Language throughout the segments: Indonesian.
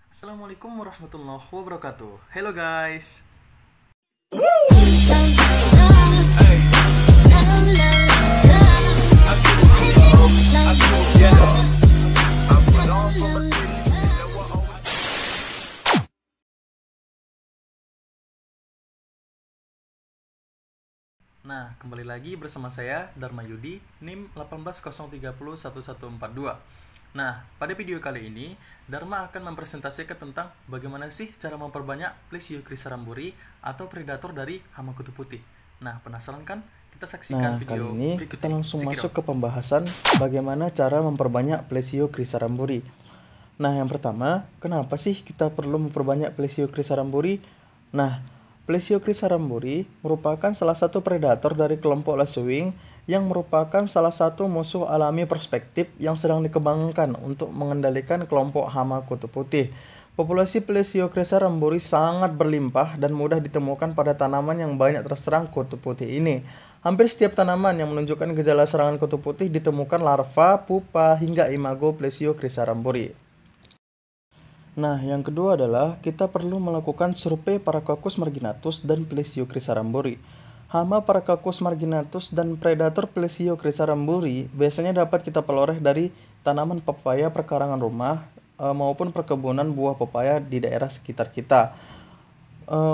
Assalamualaikum warahmatullahi wabarakatuh. Hello guys. Nah, kembali lagi bersama saya Dharma Yudi, NIM 180301142. Nah, pada video kali ini Dharma akan mempresentasikan tentang bagaimana sih cara memperbanyak Plesiocrisa ramburi atau predator dari hama kutu putih. Nah, penasaran kan? Kita saksikan Kali video ini berikut kita ini. langsung Check it masuk out. ke pembahasan bagaimana cara memperbanyak Plesiocrisa ramburi. Nah, yang pertama, kenapa sih kita perlu memperbanyak Plesiocrisa ramburi? Nah, Plesiocrisa ramburi merupakan salah satu predator dari kelompok lasuwing yang merupakan salah satu musuh alami perspektif yang sedang dikembangkan untuk mengendalikan kelompok hama kutu putih. Populasi Plesiocrisa ramburi sangat berlimpah dan mudah ditemukan pada tanaman yang banyak terserang kutu putih ini. Hampir setiap tanaman yang menunjukkan gejala serangan kutu putih ditemukan larva, pupa, hingga imago Plesiocrisa ramburi. Nah, yang kedua adalah kita perlu melakukan survei Paracoccus marginatus dan Plesiocrisa ramburi. Hama Paracoccus marginatus dan predator Plesiocrisa ramburi biasanya dapat kita peroleh dari tanaman pepaya perkarangan rumah maupun perkebunan buah pepaya di daerah sekitar kita.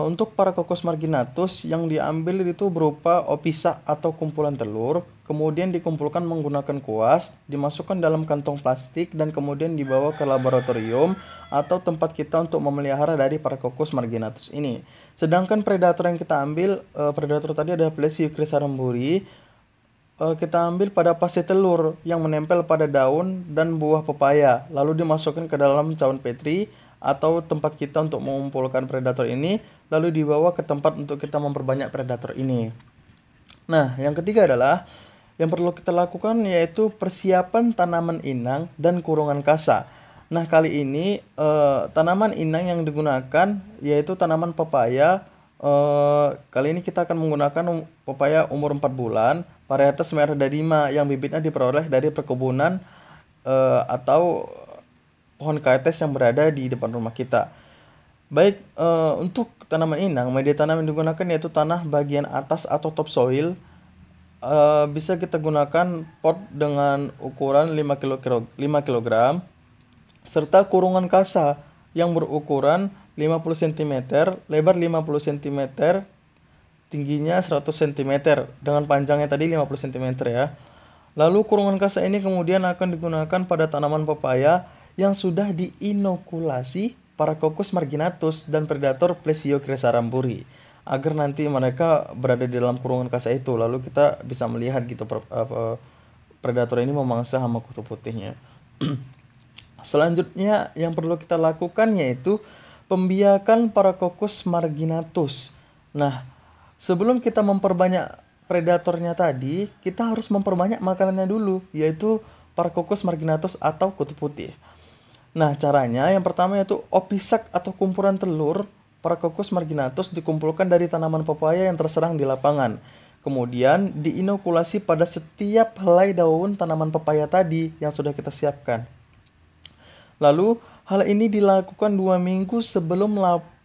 Untuk Paracoccus marginatus yang diambil itu berupa opisa atau kumpulan telur, kemudian dikumpulkan menggunakan kuas, dimasukkan dalam kantong plastik dan kemudian dibawa ke laboratorium atau tempat kita untuk memelihara dari Paracoccus marginatus ini. Sedangkan predator yang kita ambil, predator tadi adalah Plesiocrisa ramburi, kita ambil pada pasti telur yang menempel pada daun dan buah pepaya, lalu dimasukkan ke dalam cawan petri atau tempat kita untuk mengumpulkan predator ini, lalu dibawa ke tempat untuk kita memperbanyak predator ini. Nah, yang ketiga adalah yang perlu kita lakukan yaitu persiapan tanaman inang dan kurungan kasa. Nah, kali ini tanaman inang yang digunakan yaitu tanaman pepaya. Kali ini kita akan menggunakan pepaya umur 4 bulan, varietas merah delima yang bibitnya diperoleh dari perkebunan atau pohon kaites yang berada di depan rumah kita. Baik, untuk tanaman inang, media tanam yang digunakan yaitu tanah bagian atas atau topsoil. Bisa kita gunakan pot dengan ukuran 5 kg, serta kurungan kasa yang berukuran 50 cm, lebar 50 cm, tingginya 100 cm, dengan panjangnya tadi 50 cm ya. Lalu kurungan kasa ini kemudian akan digunakan pada tanaman pepaya yang sudah diinokulasi Paracoccus marginatus dan predator Plesiocrisa ramburi, agar nanti mereka berada di dalam kurungan kasa itu, lalu kita bisa melihat gitu predator ini memangsa hama kutu putihnya. Selanjutnya yang perlu kita lakukan yaitu pembiakan Paracoccus marginatus. Nah, sebelum kita memperbanyak predatornya tadi, kita harus memperbanyak makanannya dulu, yaitu Paracoccus marginatus atau kutu putih. Nah, caranya yang pertama yaitu opisak atau kumpulan telur Paracoccus marginatus dikumpulkan dari tanaman pepaya yang terserang di lapangan. Kemudian diinokulasi pada setiap helai daun tanaman pepaya tadi yang sudah kita siapkan. Lalu, hal ini dilakukan 2 minggu sebelum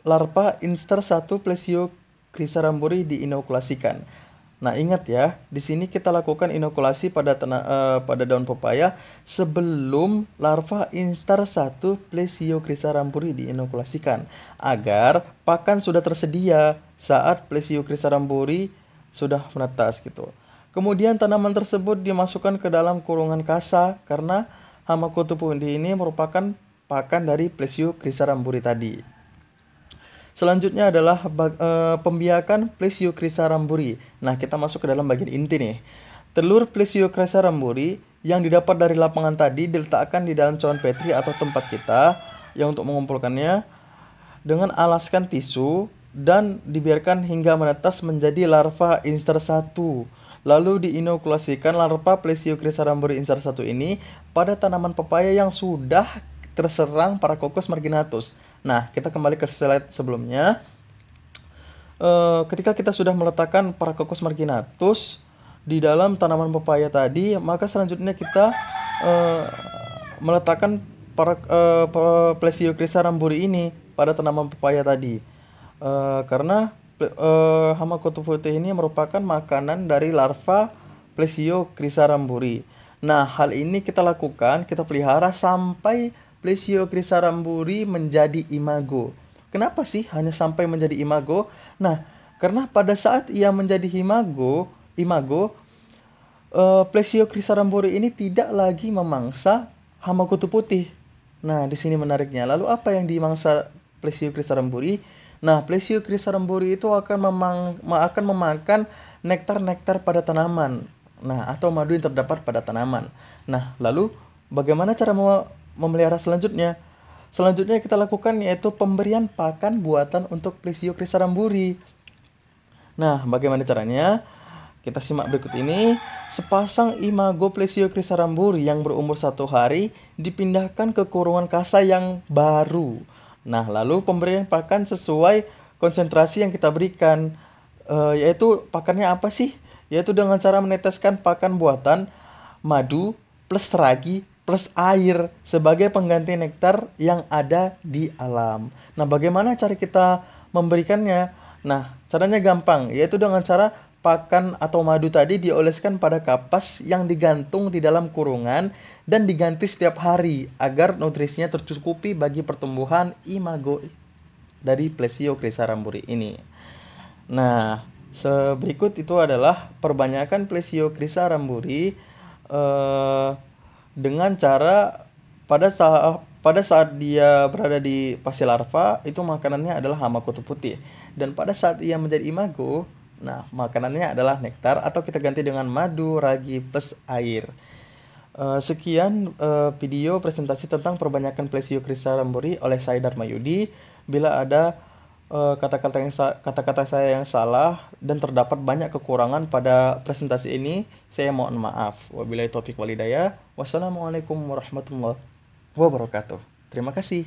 larva instar 1 Plesiocrisa ramburi diinokulasikan. Nah, ingat ya, di sini kita lakukan inokulasi pada daun pepaya sebelum larva instar 1 Plesiocrisa ramburi diinokulasikan, agar pakan sudah tersedia saat Plesiocrisa ramburi sudah menetas gitu. Kemudian tanaman tersebut dimasukkan ke dalam kurungan kasa karena hama kutu putih ini merupakan pakan dari Plesiocrisa ramburi tadi. Selanjutnya adalah pembiakan Plesiocrisa ramburi. Nah, kita masuk ke dalam bagian inti nih. Telur Plesiocrisa ramburi yang didapat dari lapangan tadi diletakkan di dalam cawan petri atau tempat kita yang untuk mengumpulkannya dengan alaskan tisu dan dibiarkan hingga menetas menjadi larva instar 1. Lalu diinokulasikan larva Plesiocrisa ramburi instar 1 ini pada tanaman pepaya yang sudah terserang Paracoccus marginatus. Nah, kita kembali ke slide sebelumnya. Ketika kita sudah meletakkan Paracoccus marginatus di dalam tanaman pepaya tadi, maka selanjutnya kita meletakkan Plesiocrisa ramburi ini pada tanaman pepaya tadi. Karena hama kutu putih ini merupakan makanan dari larva Plesiocrisa ramburi. Nah, hal ini kita lakukan, kita pelihara sampai Plesiocrisa ramburi menjadi imago. Kenapa sih hanya sampai menjadi imago? Nah, karena pada saat ia menjadi imago, Plesiocrisa ramburi ini tidak lagi memangsa hama kutu putih. Nah, di sini menariknya. Lalu apa yang dimangsa Plesiocrisa ramburi? Nah, Plesiocrisa ramburi itu akan memakan nektar-nektar pada tanaman. Nah, atau madu yang terdapat pada tanaman. Nah, lalu bagaimana cara memelihara selanjutnya? Selanjutnya kita lakukan yaitu pemberian pakan buatan untuk Plesiocrisa ramburi. Nah, bagaimana caranya? Kita simak berikut ini. Sepasang imago Plesiocrisa ramburi yang berumur 1 hari dipindahkan ke kurungan kasa yang baru. Nah, lalu pemberian pakan sesuai konsentrasi yang kita berikan. Yaitu pakannya apa sih? Yaitu dengan cara meneteskan pakan buatan, madu, plus ragi, plus air sebagai pengganti nektar yang ada di alam. Nah, bagaimana cara kita memberikannya? Nah, caranya gampang, yaitu dengan cara pakan atau madu tadi dioleskan pada kapas yang digantung di dalam kurungan dan diganti setiap hari agar nutrisinya tercukupi bagi pertumbuhan imago dari Plesiocrisa ramburi ini. Nah, berikut itu adalah perbanyakan Plesiocrisa ramburi dengan cara pada saat dia berada di fase larva itu makanannya adalah hama kutu putih, dan pada saat ia menjadi imago, nah makanannya adalah nektar atau kita ganti dengan madu, ragi plus air. Sekian video presentasi tentang perbanyakan Plesiocrisa ramburi oleh saya Dharma Yudi. Bila ada kata-kata saya yang salah dan terdapat banyak kekurangan pada presentasi ini, saya mohon maaf. Wabillahi taufiq walhidayah. Wassalamualaikum warahmatullahi wabarakatuh. Terima kasih.